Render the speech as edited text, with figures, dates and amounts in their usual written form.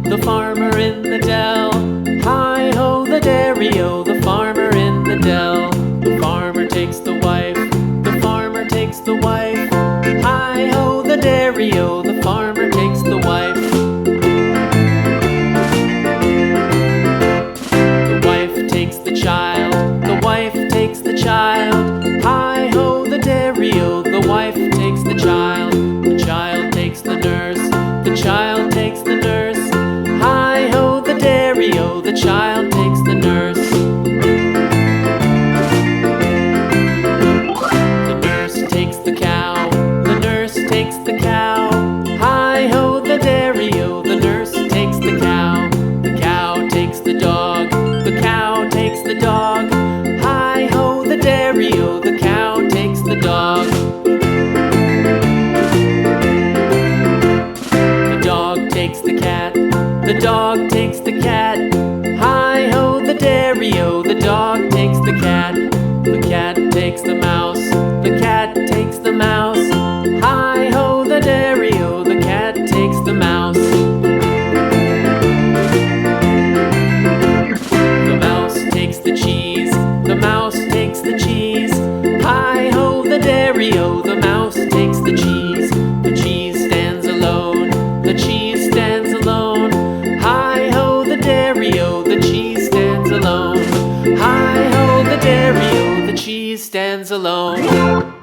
The farmer in the dell. Hi-ho, the dairy-o, the farmer in the dell. The farmer takes the wife, the farmer takes the wife. Hi-ho, the dairy-o, the farmer takes the wife. The wife takes the child, the wife takes the child. Hi-ho, the dairy-o, the wife takes the child. The child takes the nurse, the child takes the nurse. Hi-ho, the dairy-o, the child takes the nurse. The nurse takes the cow, the nurse takes the cow. Hi-ho, the dairy-o, the nurse takes the cow. The cow takes the dog, the cow takes the dog. Hi-ho, the dairy-o, the cow takes the dog. The dog takes the cat, the dog takes the cat. Hi-ho, the dairy-o, the dog takes the cat. The cat takes the mouse, the cat takes the mouse. Hi-ho, the dairy-o, the cat takes the mouse. The mouse takes the cheese, the mouse takes the cheese. Hi-ho, the dairy-o, the mouse takes the cheese. The cheese stands alone, the cheese stands alone. Hi-ho, the dairy-o, the cheese stands alone. Hi-ho, the dairy-o, the cheese stands alone.